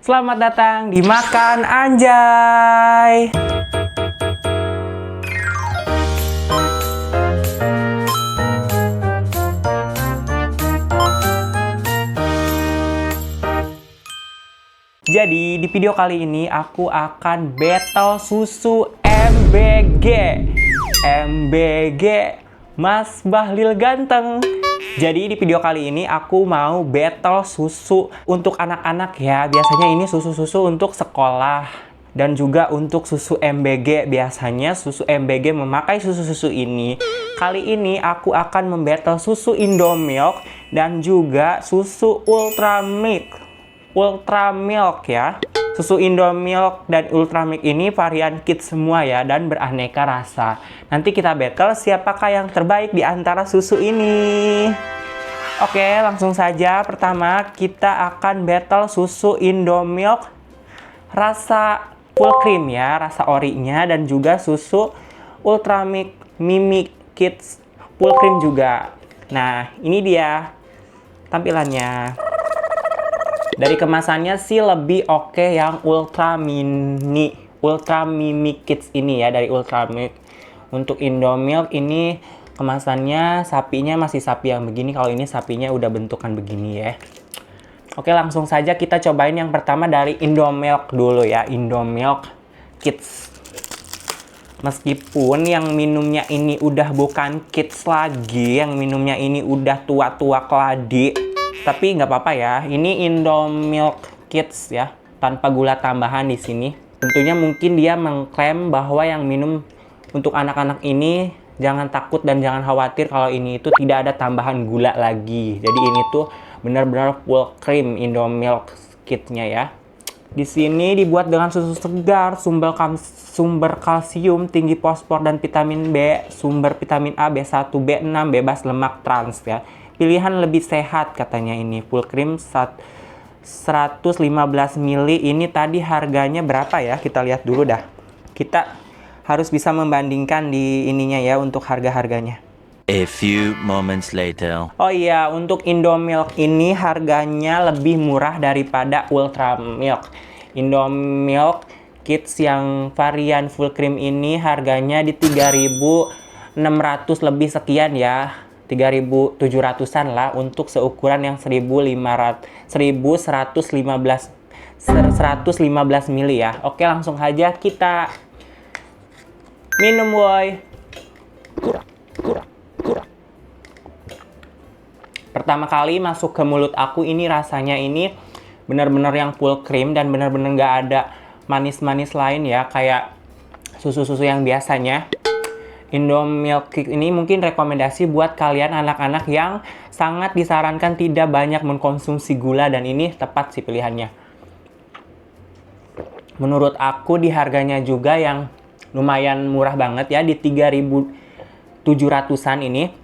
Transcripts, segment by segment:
Selamat datang di Makan Anjay. Jadi di video kali ini aku akan battle susu MBG. MBG Mas Bahlil Ganteng. Jadi di video kali ini aku mau battle susu untuk anak-anak ya. Biasanya ini susu-susu untuk sekolah dan juga untuk susu MBG. Biasanya susu MBG memakai susu-susu ini. Kali ini aku akan membattle susu Indomilk dan juga susu Ultramilk ya. Susu Indomilk dan Ultramilk ini varian kids semua ya dan beraneka rasa. Nanti kita battle siapakah yang terbaik di antara susu ini. Oke, langsung saja. Pertama kita akan battle susu Indomilk rasa full cream ya, rasa orinya, dan juga susu Ultramilk Mimi Kids full cream juga. Nah, ini dia tampilannya. Dari kemasannya sih lebih oke yang Ultra Mimi Kids ini ya, dari Ultramilk. Untuk Indomilk ini kemasannya sapinya masih sapi yang begini. Kalau ini sapinya udah bentukan begini ya. Oke, langsung saja kita cobain yang pertama dari Indomilk dulu ya, Indomilk Kids. Meskipun yang minumnya ini udah bukan kids lagi, yang minumnya ini udah tua-tua keladi, tapi nggak apa-apa ya. Ini Indomilk Kids ya, tanpa gula tambahan di sini. Tentunya mungkin dia mengklaim bahwa yang minum untuk anak-anak ini jangan takut dan jangan khawatir kalau ini itu tidak ada tambahan gula lagi. Jadi ini tuh benar-benar full cream Indomilk Kids-nya ya. Di sini dibuat dengan susu segar, sumber kalsium, tinggi fosfor dan vitamin B, sumber vitamin A, B1, B6, bebas lemak trans ya. Pilihan lebih sehat katanya ini. Full cream 115 ml. Ini tadi harganya berapa ya? Kita lihat dulu dah. Kita harus bisa membandingkan di ininya ya untuk harga-harganya. A few moments later. Oh iya, untuk Indomilk ini harganya lebih murah daripada Ultramilk. Indomilk Kids yang varian full cream ini harganya di 3.600 lebih sekian ya. 3.700-an lah untuk seukuran yang 1.115 ml ya. Oke, langsung aja kita minum boy. Pertama kali masuk ke mulut aku ini rasanya ini benar-benar yang full cream dan benar-benar nggak ada manis-manis lain ya kayak susu-susu yang biasanya. Indomilk ini mungkin rekomendasi buat kalian anak-anak yang sangat disarankan tidak banyak mengkonsumsi gula, dan ini tepat sih pilihannya. Menurut aku di harganya juga yang lumayan murah banget ya, di 3.700-an ini.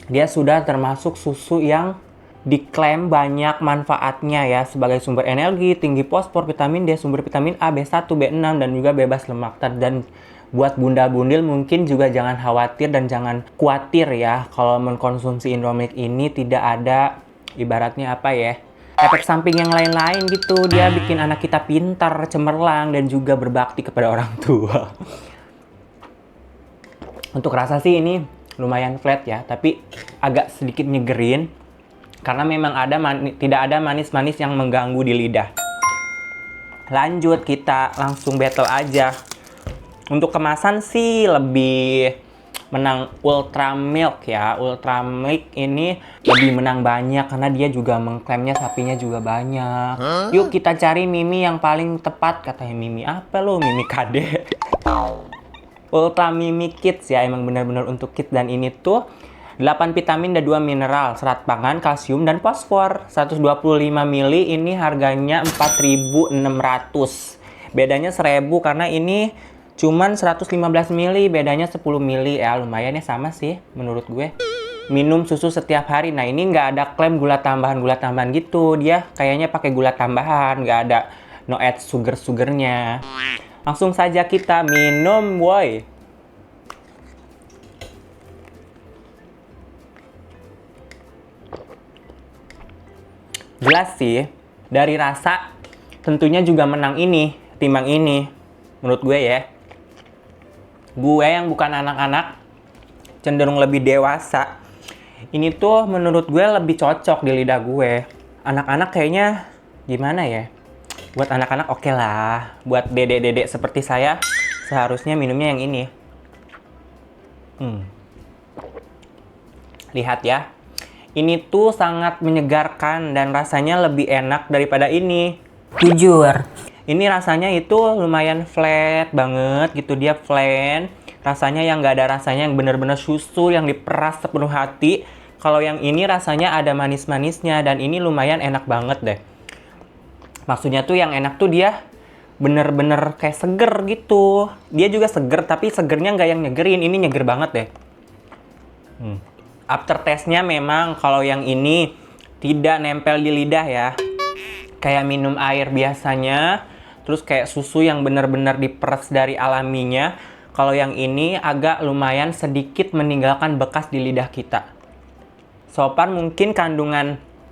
Dia sudah termasuk susu yang diklaim banyak manfaatnya ya, sebagai sumber energi, tinggi fosfor, vitamin D, sumber vitamin A, B1, B6, dan juga bebas lemak. Dan buat bunda-bundil mungkin juga jangan khawatir dan jangan khawatir ya kalau mengkonsumsi Indomilk ini tidak ada ibaratnya apa ya, efek samping yang lain-lain gitu. Dia bikin anak kita pintar, cemerlang, dan juga berbakti kepada orang tua. Untuk rasa sih ini lumayan flat ya, tapi agak sedikit nyegerin karena memang tidak ada manis-manis yang mengganggu di lidah. Lanjut, kita langsung battle aja. Untuk kemasan sih lebih menang Ultramilk ya. Ultramilk ini lebih menang banyak karena dia juga mengklaimnya sapinya juga banyak. Yuk kita cari Mimi yang paling tepat. Katanya Mimi apa lo? Mimi KD. Ultra Mimi Kids ya, emang benar-benar untuk kids. Dan ini tuh 8 vitamin dan 2 mineral, serat pangan, kalsium, dan fosfor. 125 ml ini harganya 4.600. Bedanya 1.000 karena ini cuman 115 ml, bedanya 10 ml ya. Lumayan ya, sama sih menurut gue. Minum susu setiap hari. Nah, ini nggak ada klaim gula tambahan gitu. Dia kayaknya pakai gula tambahan, nggak ada no add sugarnya. Langsung saja kita minum, boy. Jelas sih, dari rasa tentunya juga menang ini, timbang ini. Menurut gue ya. Gue yang bukan anak-anak, cenderung lebih dewasa. Ini tuh menurut gue lebih cocok di lidah gue. Anak-anak kayaknya gimana ya? Buat anak-anak oke lah. Buat dedek-dedek seperti saya, seharusnya minumnya yang ini. Lihat ya. Ini tuh sangat menyegarkan dan rasanya lebih enak daripada ini. Jujur. Ini rasanya itu lumayan flat banget gitu, dia plain. Rasanya yang nggak ada rasanya, yang bener-bener susu yang diperas sepenuh hati. Kalau yang ini rasanya ada manis-manisnya dan ini lumayan enak banget deh. Maksudnya tuh yang enak tuh dia bener-bener kayak seger gitu. Dia juga seger tapi segernya nggak yang nyegerin, ini nyeger banget deh. Aftertaste-nya memang kalau yang ini tidak nempel di lidah ya. Kayak minum air biasanya. Terus kayak susu yang benar-benar diperes dari alaminya. Kalau yang ini agak lumayan sedikit meninggalkan bekas di lidah kita. So far mungkin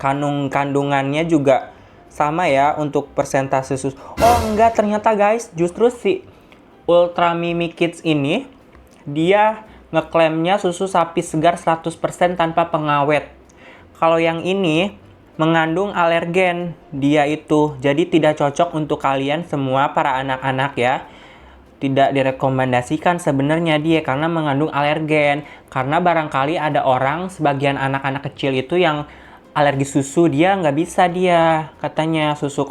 kandungannya juga sama ya untuk persentase susu. Oh enggak, ternyata guys, justru si Ultra Mimi Kids ini dia ngeklaimnya susu sapi segar 100% tanpa pengawet. Kalau yang ini mengandung alergen dia itu, jadi tidak cocok untuk kalian semua para anak-anak ya. Tidak direkomendasikan sebenarnya dia karena mengandung alergen. Karena barangkali ada orang, sebagian anak-anak kecil itu yang alergi susu, dia nggak bisa dia katanya susu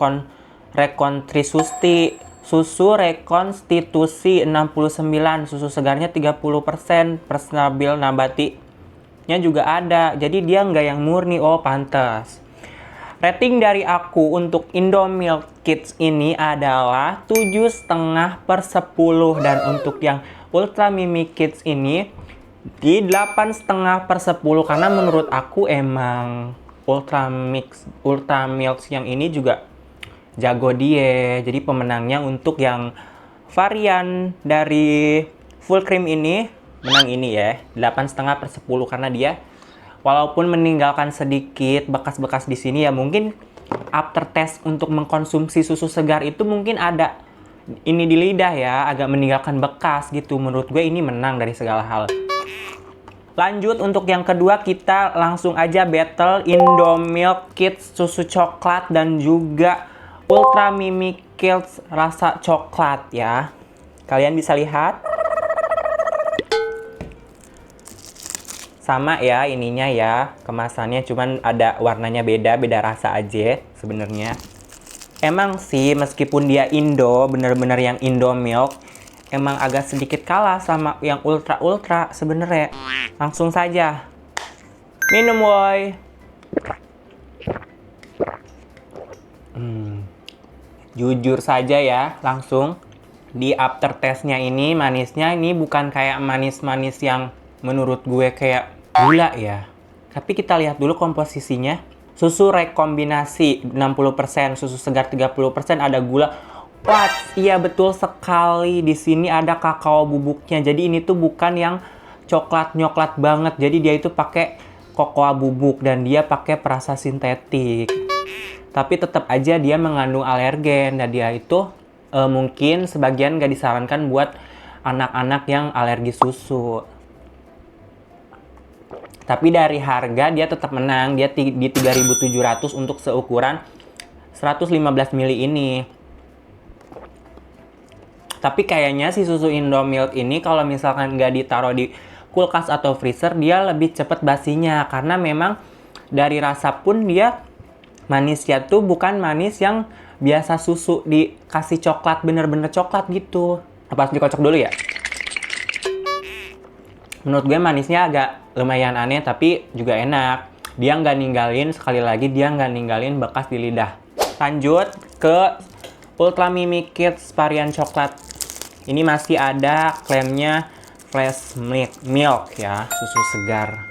rekonstitusi 69, susu segarnya 30%, stabil nabatinya juga ada, jadi dia nggak yang murni. Oh pantas. Rating dari aku untuk Indomilk Kids ini adalah 7,5/10 dan untuk yang Ultra Mimi Kids ini di 8,5/10 karena menurut aku emang Ultra Milk yang ini juga jago dia. Jadi pemenangnya untuk yang varian dari full cream ini menang ini ya, 8,5/10 karena dia walaupun meninggalkan sedikit bekas-bekas di sini ya, mungkin aftertaste untuk mengkonsumsi susu segar itu mungkin ada ini di lidah ya, agak meninggalkan bekas gitu. Menurut gue ini menang dari segala hal. Lanjut untuk yang kedua, kita langsung aja battle Indomilk Kids susu coklat dan juga Ultra Mimi Kids rasa coklat ya. Kalian bisa lihat. Sama ya ininya ya, kemasannya cuman ada warnanya beda rasa aja sebenarnya. Emang sih meskipun dia Indo, bener-bener yang Indomilk, emang agak sedikit kalah sama yang ultra sebenarnya. Langsung saja minum woy. Jujur saja ya, langsung di aftertaste-nya ini manisnya ini bukan kayak manis-manis yang menurut gue kayak gula ya. Tapi kita lihat dulu komposisinya. Susu rekombinasi 60%, susu segar 30%, ada gula. Wah, iya betul sekali. Di sini ada kakao bubuknya. Jadi ini tuh bukan yang coklat-nyoklat banget. Jadi dia itu pakai kokoa bubuk dan dia pakai perasa sintetik. Tapi tetap aja dia mengandung alergen dan dia itu mungkin sebagian gak disarankan buat anak-anak yang alergi susu. Tapi dari harga dia tetap menang, dia di 3.700 untuk seukuran 115 ml ini. Tapi kayaknya si susu Indomilk ini kalau misalkan nggak ditaruh di kulkas atau freezer, dia lebih cepat basinya. Karena memang dari rasa pun dia manisnya tuh bukan manis yang biasa susu dikasih coklat, bener-bener coklat gitu. Apa harus dikocok dulu ya? Menurut gue manisnya agak lumayan aneh tapi juga enak. Dia nggak ninggalin, sekali lagi dia nggak ninggalin bekas di lidah. Lanjut ke Ultra Mimi Kids varian coklat. Ini masih ada klaimnya fresh milk ya, susu segar.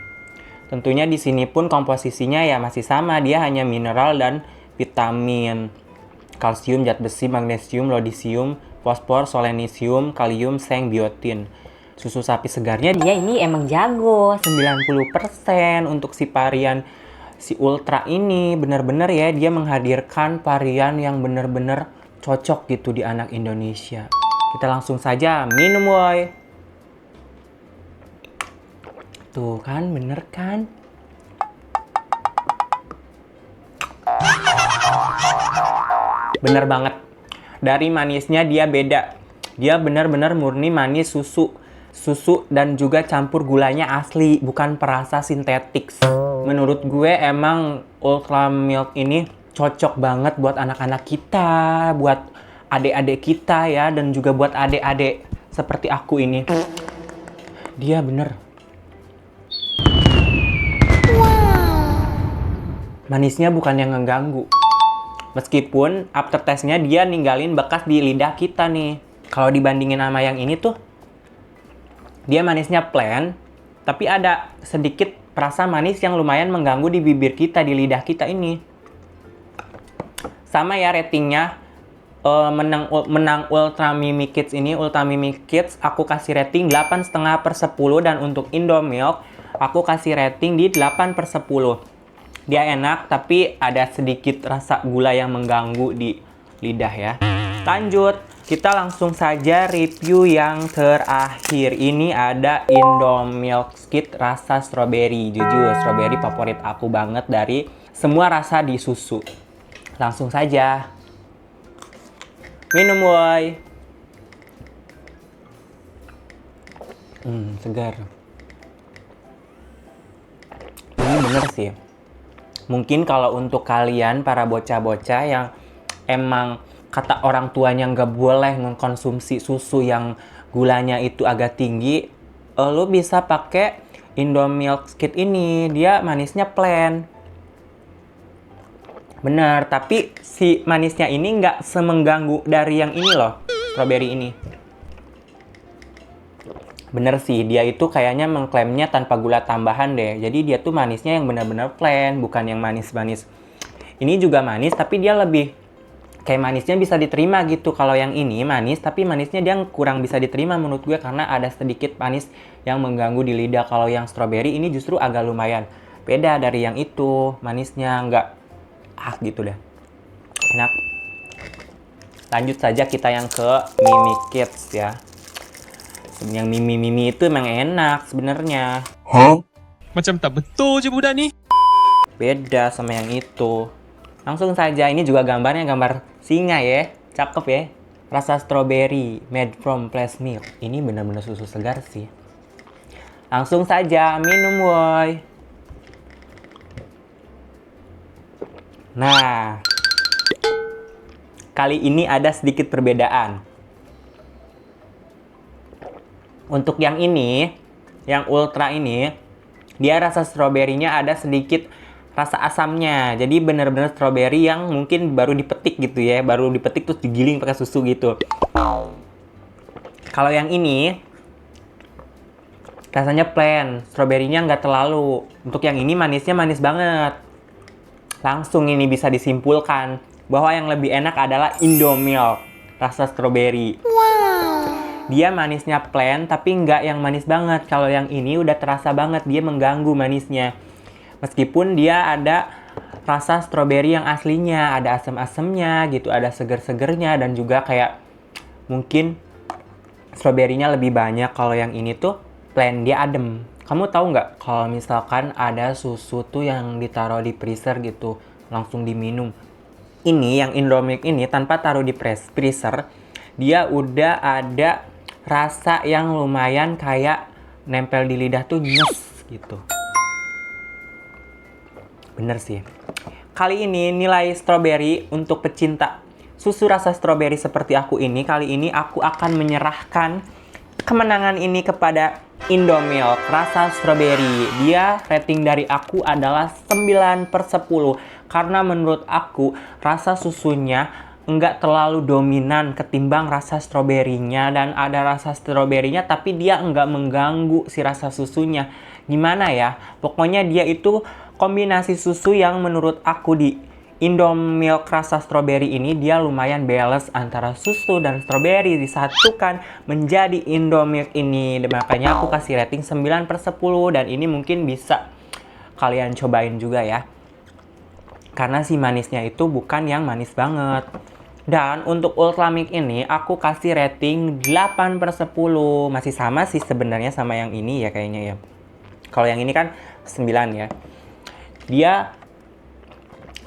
Tentunya di sini pun komposisinya ya masih sama, dia hanya mineral dan vitamin. Kalsium, zat besi, magnesium, lodisium, fosfor, selenisium, kalium, seng, biotin. Susu sapi segarnya dia ini emang jago, 90% untuk si varian si Ultra ini bener-bener ya, dia menghadirkan varian yang bener-bener cocok gitu di anak Indonesia. Kita langsung saja minum woy. Tuh kan, bener kan? Bener banget. Dari manisnya dia beda. Dia bener-bener murni manis susu. Susu dan juga campur gulanya asli, bukan perasa sintetik. Menurut gue emang Ultra Milk ini cocok banget buat anak-anak kita, buat adik-adik kita ya, dan juga buat adik-adik seperti aku ini. Dia bener. Manisnya bukan yang ngeganggu. Meskipun aftertaste-nya dia ninggalin bekas di lidah kita nih. Kalau dibandingin sama yang ini tuh, dia manisnya plain, tapi ada sedikit rasa manis yang lumayan mengganggu di bibir kita, di lidah kita ini. Sama ya ratingnya, menang Ultra Mimi Kids ini, Ultra Mimi Kids aku kasih rating 8,5/10, dan untuk Indomilk aku kasih rating di 8/10. Dia enak, tapi ada sedikit rasa gula yang mengganggu di lidah ya. Lanjut, kita langsung saja review yang terakhir. Ini ada Indomilk Kid rasa strawberry. Jujur, strawberry favorit aku banget dari semua rasa di susu. Langsung saja. Minum woy. Segar. Ini bener sih. Mungkin kalau untuk kalian para bocah-bocah yang emang kata orang tuanya nggak boleh mengkonsumsi susu yang gulanya itu agak tinggi, lo bisa pakai Indomilk Kid ini. Dia manisnya plain. Bener, tapi si manisnya ini nggak semengganggu dari yang ini loh, strawberry ini. Bener sih, dia itu kayaknya mengklaimnya tanpa gula tambahan deh. Jadi dia tuh manisnya yang benar-benar plain, bukan yang manis-manis. Ini juga manis, tapi dia lebih kayak manisnya bisa diterima gitu. Kalau yang ini manis, tapi manisnya dia kurang bisa diterima menurut gue, karena ada sedikit manis yang mengganggu di lidah. Kalau yang strawberry ini justru agak lumayan beda dari yang itu. Manisnya nggak gitu deh. Enak. Lanjut saja kita yang ke Mimi Kids ya. Yang Mimi itu emang enak sebenarnya. Macam tak betul je budak ni. Beda sama yang itu. Langsung saja, ini juga gambarnya gambar singa ya. Cakep ya. Rasa strawberry made from fresh milk. Ini benar-benar susu segar sih. Langsung saja minum woy. Nah, kali ini ada sedikit perbedaan. Untuk yang ini, yang Ultra ini, dia rasa stroberinya ada sedikit rasa asamnya. Jadi bener-bener strawberry yang mungkin baru dipetik gitu ya. Baru dipetik terus digiling pakai susu gitu. Kalau yang ini, rasanya plain. Stroberinya nggak terlalu. Untuk yang ini manisnya manis banget. Langsung ini bisa disimpulkan bahwa yang lebih enak adalah Indomilk rasa strawberry. Dia manisnya plain, tapi nggak yang manis banget. Kalau yang ini udah terasa banget, dia mengganggu manisnya. Meskipun dia ada rasa stroberi yang aslinya, ada asam-asamnya gitu, ada seger-segernya, dan juga kayak mungkin stroberinya lebih banyak. Kalau yang ini tuh plain, dia adem. Kamu tahu nggak kalau misalkan ada susu tuh yang ditaruh di freezer gitu, langsung diminum. Ini yang Indomilk ini tanpa taruh di freezer, dia udah ada rasa yang lumayan kayak nempel di lidah tuh nyes gitu. Bener sih. Kali ini nilai strawberry untuk pecinta susu rasa strawberry seperti aku ini, kali ini aku akan menyerahkan kemenangan ini kepada Indomilk rasa strawberry. Dia rating dari aku adalah 9/10. Karena menurut aku rasa susunya enggak terlalu dominan ketimbang rasa stroberinya, dan ada rasa stroberinya tapi dia enggak mengganggu si rasa susunya. Gimana ya? Pokoknya dia itu kombinasi susu yang menurut aku di Indomilk rasa strawberry ini dia lumayan balance antara susu dan strawberry disatukan menjadi Indomilk ini. Dan makanya aku kasih rating 9/10, dan ini mungkin bisa kalian cobain juga ya. Karena si manisnya itu bukan yang manis banget. Dan untuk Ultramilk ini aku kasih rating 8/10. Masih sama sih sebenarnya sama yang ini ya kayaknya ya. Kalau yang ini kan 9 ya. Dia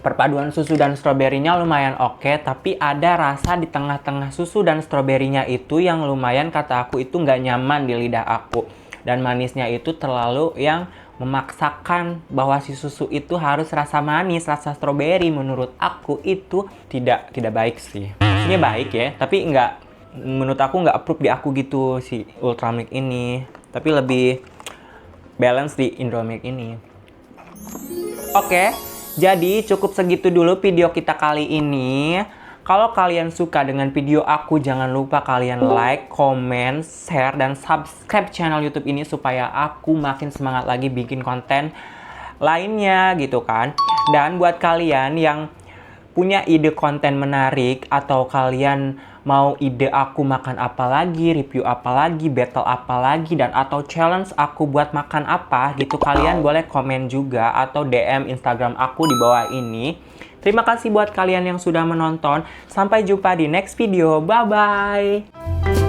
perpaduan susu dan stroberinya lumayan oke, tapi ada rasa di tengah-tengah susu dan stroberinya itu yang lumayan kata aku itu nggak nyaman di lidah aku. Dan manisnya itu terlalu yang memaksakan bahwa si susu itu harus rasa manis, rasa stroberi. Menurut aku itu tidak baik sih. Ini baik ya, tapi menurut aku nggak approve di aku gitu si Ultramilk ini. Tapi lebih balance di Indomilk ini. Oke, jadi cukup segitu dulu video kita kali ini. Kalau kalian suka dengan video aku, jangan lupa kalian like, comment, share, dan subscribe channel YouTube ini supaya aku makin semangat lagi bikin konten lainnya gitu kan. Dan buat kalian yang punya ide konten menarik atau kalian mau ide aku makan apa lagi, review apa lagi, battle apa lagi, dan atau challenge aku buat makan apa gitu, kalian boleh komen juga atau DM Instagram aku di bawah ini. Terima kasih buat kalian yang sudah menonton. Sampai jumpa di next video. Bye-bye.